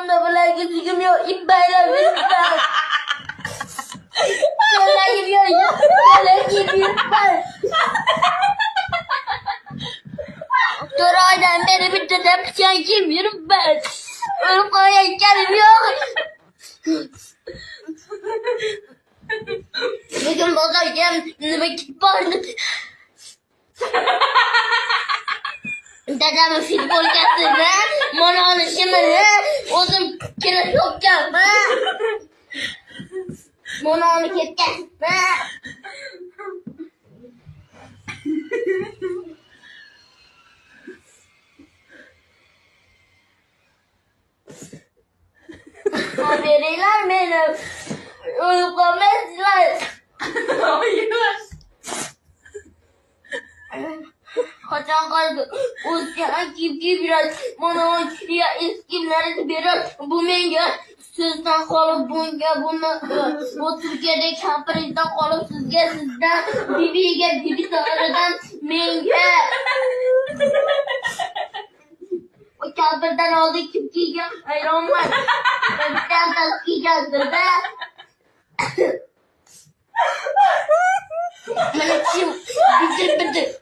Kolumda bilan gücüm yok. İp bayram ben. Yola gidiyor. Yola gidiyor ben. Doraydan beri bir dedem sen kimim ben. Ölüp koyan kelim yok. Bugün bozarken vakit vardı. Dedem futbol getirdi. Bana alışımını. Oğlum kere çok yapma. Bana onu kesme. Haberiler benim. Uyukamazlar. Hayır. Kaçan kaldı. Uzcan gibi biraz. Bana o şuraya eskimleri biraz. Bu menge sizden kalıp bundan o Türkiye'de kampırızdan kalıp sizden bibi sarıdan menge. O kampırdan aldı kimkiye hayran var. Ben taskiyeceğiz de. Benim için bitir.